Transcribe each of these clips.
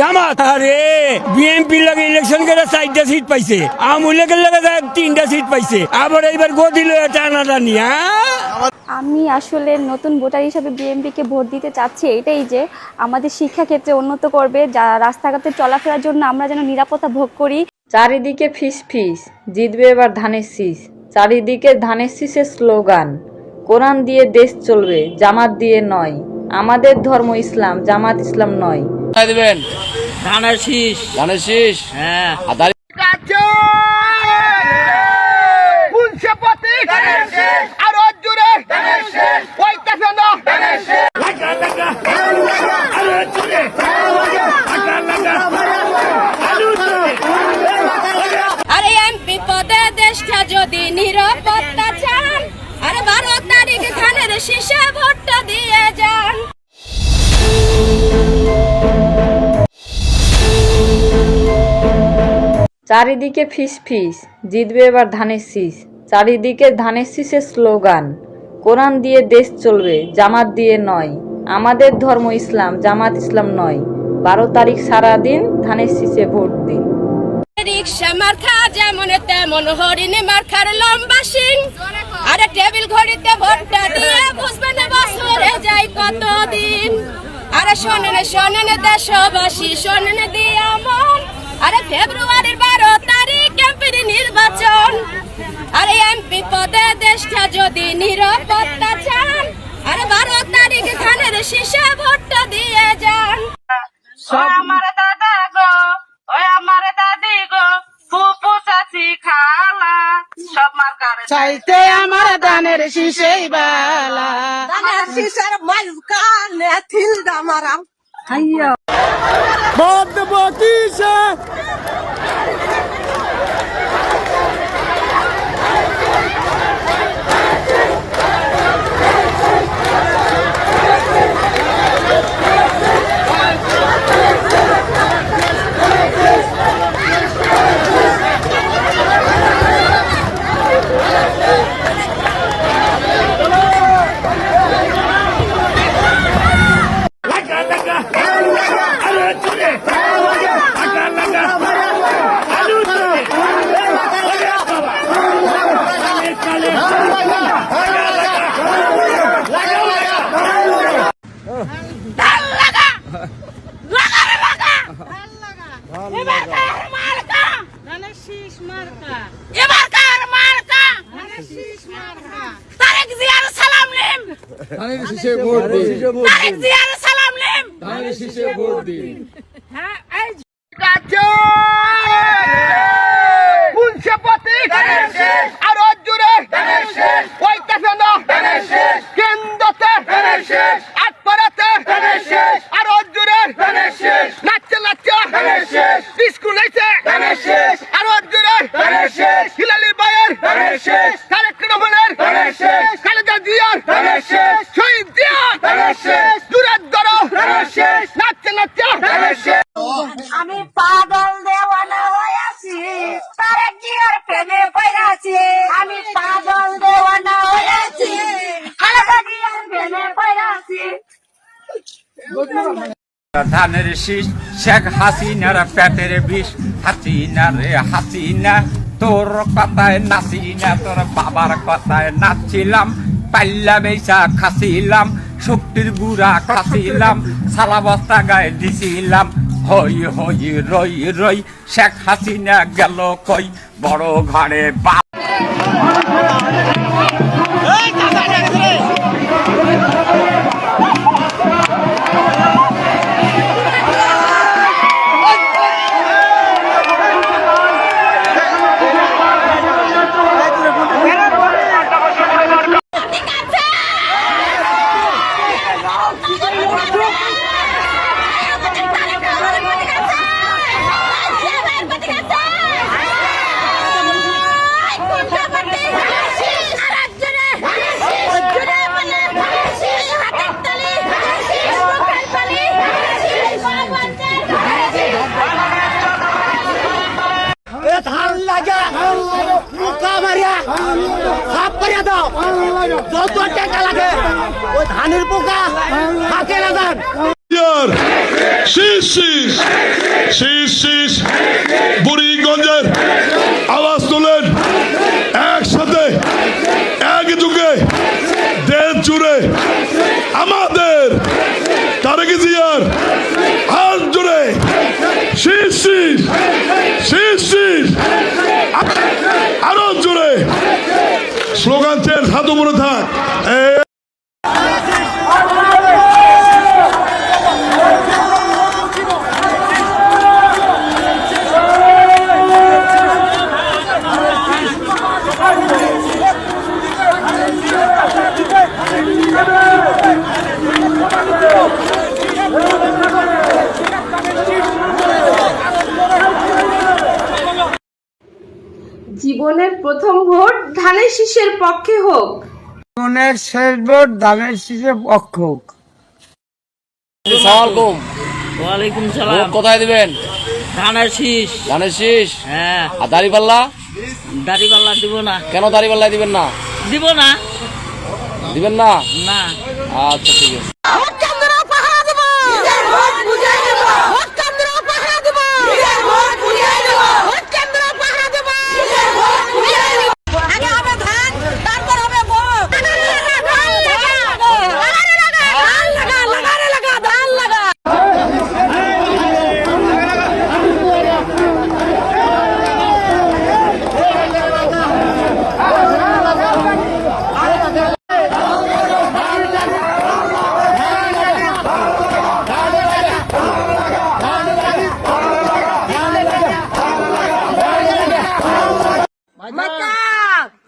জামাত আরে বিএনপি লাগে ইলেকশন করে 4টা সিট পাইছে, আওয়ামী লীগের লাগে 3টা সিট পাইছে, আবার এইবার গদিল টানাটানি। আমি আসলে নতুন ভোটার হিসাবে বিএনপিকে ভোট দিতে চাচ্ছি এটাই যে আমাদের শিক্ষাক্ষেত্রে উন্নত করবে, যা রাস্তাঘাটে চলাফেরার জন্য আমরা যেন নিরাপত্তা ভোগ করি। চারিদিকে ফিস ফিস, জিতবে এবার ধানের শীষ। চারিদিকে ধানের শীষের স্লোগান, কোরআন দিয়ে দেশ চলবে, জামাত দিয়ে নয়। আমাদের ধর্ম ইসলাম, জামাত ইসলাম নয়। দিবেন ধানের শীষ, ধানের শীষ। হ্যাঁ। আরে এমপি পদে দেশটা যদি নিরাপত্তা চান, আরে 12 তারিখ ধানের শীষে ভোটটা দিয়ে যান। চারিদিকে ফিস ফিস, জিতবে এবার ধানের শীষ। চারিদিকে ধানের শীষের স্লোগান, কোরআন দিয়ে দেশ চলবে, জামাত দিয়ে নয়। আমাদের ধর্ম ইসলাম, জামাত ইসলাম নয়। 12 তারিখ সারাদিন ধানের শীষে ভোট দিন। রিক্সা মার্কা যেমন তেমন হরিণ মার্কার লম্বা সিং, আরে টেবিল ঘড়িতে ভোটটা দিয়ে বুঝবেন বছরে যাই কতদিন। আরে শোনেন শোনেন দেশবাসী, শোনেন দিয়া মন, আরে ফেব্রুয়ারির 12 তারিখ এমপির নির্বাচন। আরে এমপি পদে দেশটা যদি নিরাপত্তা চান, আরে 12 তারিখ ধানের শীষে ভোটটা দিয়ে যান। আমার দাদা গো, ওই আমার দাদি গো, ফুপু চাচি খালা, সব মার্কার চাইতে আমার দানের শীষেই বালা, ধানের শীষের মাঝখানে থিল দামারাম। ভোট দেবো কিসে? এবারকার মার্কা তারেক জিয়ার সালাম নিম, ধানের শীষে ভোট দিন। তারেক জিয়ার সালাম নিম। ধানের শীষে ভোট দিন। হ্যাঁ, এই আমি পাগল দেওয়ানা হয়েছি, তারেক জিয়ার প্রেমে পড়েছি। আমি পাগল দেওয়ানা হয়েছি, খালেদা জিয়ার প্রেমে পড়েছি। ধানের শীষ, শেখ হাসিনার পেটের বিষ। হাসিনা রে হাসিনা, তোর কথায় নাচিনা, তোর বাবার কথায় নাচছিলাম। পাল্লা বেচা খাসিলাম, শক্তির গুড়া খাসিলাম, সারা বস্তা গায়ে দিছিলাম। হই হই রই রই, শেখ হাসিনা গেল কই, বড় ঘরে বা যত টাকা লাগে ওই ধানের পোকা থাকে না। শীষ শীষ শীষ শীষ বুড়িগঞ্জের আওয়াজ তোলেন একসাথে এক যুগে দেশ জুড়ে আমাদের তারেক জিয়ার হাত জুড়ে শীষ শীষ শীষ শীষ আরো জুড়ে স্লোগান চেন হাত উপরে থাক জীবনের প্রথম ভোট ধানের শীষের পক্ষে হোক। জীবনের শেষ ভোট ধানের শীষের পক্ষ হোক। আসসালামু ওয়ালাইকুম ভোট সালাম। কোথায় দিবেন? ধানের শীষ। ধানের শীষ। হ্যাঁ। আর দাড়িপাল্লা? দাড়িপাল্লা দিব না। কেন দাড়িপাল্লা দিবেন না? দিব না। দিবেন না? না। আচ্ছা ঠিক আছে।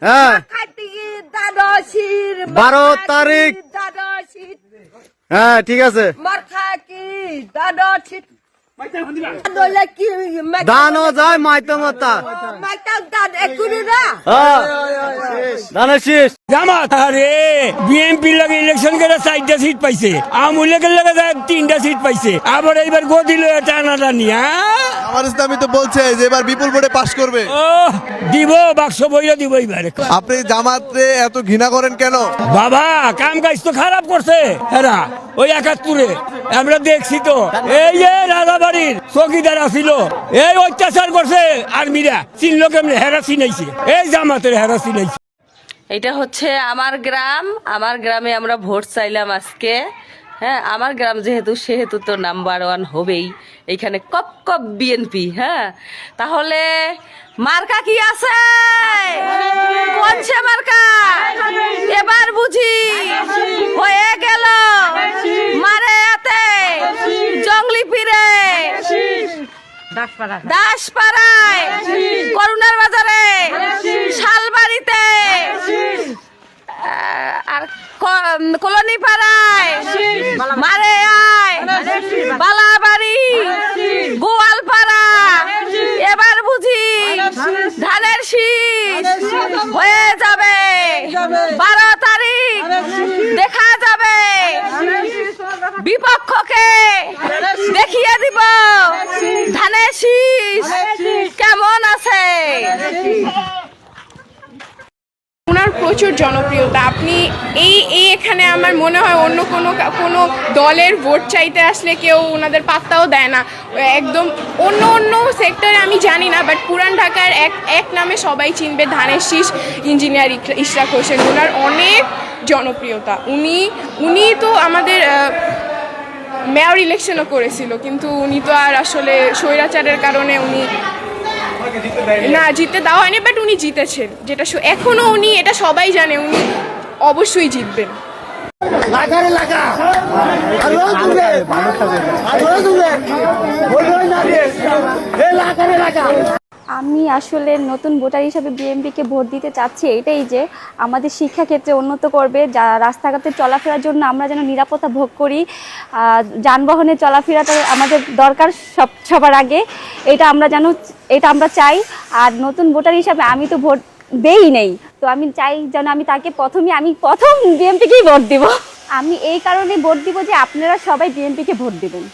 হ্যাঁ 12 তারিখ হ্যাঁ ঠিক আছে দানও যায় মাইতমতা ধানের শীষ জামাত আরে বিএনপি লাগে ইলেকশন করে 4টা সিট পাইছে, আওয়ামী লীগের লাগে 3টা সিট পাইছে, আবার এইবার গদিল টানাটানি। আমার ইসলামী তো বলছে যে এবার বিপুল ভোটে পাশ করবে। ও দিব, বাক্স বইয়া দিব এইবার। আপনি জামাতরে এত ঘৃণা করেন কেন? বাবা কাম কাজ তো খারাপ করছে এরা, ওই 71-এ আমরা দেখছি তো। এই যে রাজাবাড়ির চৌকিদার আছিল, এই অত্যাচার করছে আর্মিরা, চিনল কেমনে? হেরা চিনাইছে, এই জামাতের হেরা চিনাইছে। এটা হচ্ছে আমার গ্রাম। আমার গ্রামে আমরা ভোট চাইলাম আজকে। হ্যাঁ, আমার গ্রাম যেহেতু সেহেতু তো নাম্বার 1 হবেই। এইখানে কপ কপ বিএনপি। হ্যাঁ, তাহলে মার্কা কি আছে? কোনছে মার্কা? এবার বুঝি হয়ে গেল মারে আতে জঙ্গলি পিরে দাসপাড়ায়, করুণার বাজারে, শালবাড়িতে, আর কলোনি পাড়ায়, মারে আয়, বালাবাড়ি, গোয়ালপাড়া। এবার বুঝি ধানের শীষ হয়ে যাবে। 12 তারিখ দেখা যাবে, বিপক্ষকে দেখিয়ে দিব ধানের শীষ কেমন আছে। ওনার প্রচুর জনপ্রিয়তা। আপনি এখানে আমার মনে হয় অন্য কোনো দলের ভোট চাইতে আসলে কেউ ওনাদের পাত্তাও দেয় না। একদম অন্য সেক্টরে আমি জানি না, বাট পুরান ঢাকার এক নামে সবাই চিনবে, ধানের শীষ ইঞ্জিনিয়ার ইশরাক হোসেন। ওনার অনেক জনপ্রিয়তা। উনি তো আমাদের মেয়র ইলেকশনও করেছিল, কিন্তু উনি তো আর আসলে স্বৈরাচারের কারণে উনি না জিততে দেওয়া হয়নি, বাট উনি জিতেছেন, যেটা এখনো উনি, এটা সবাই জানে, উনি অবশ্যই জিতবেন। আমি আসলে নতুন ভোটার হিসাবে বিএনপিকে ভোট দিতে চাচ্ছি এটাই যে আমাদের শিক্ষাক্ষেত্রে উন্নত করবে, যা রাস্তাঘাটে চলাফেরার জন্য আমরা যেন নিরাপত্তা ভোগ করি, যানবাহনে চলাফেরাটা আমাদের দরকার সবার আগে, এটা আমরা চাই। আর নতুন ভোটার হিসাবে আমি তো ভোট দেই নেই, তো আমি চাই যেন আমি প্রথম বিএনপিকেই ভোট দিব। আমি এই কারণে ভোট দিব যে আপনারা সবাই বিএনপিকে ভোট দেবেন।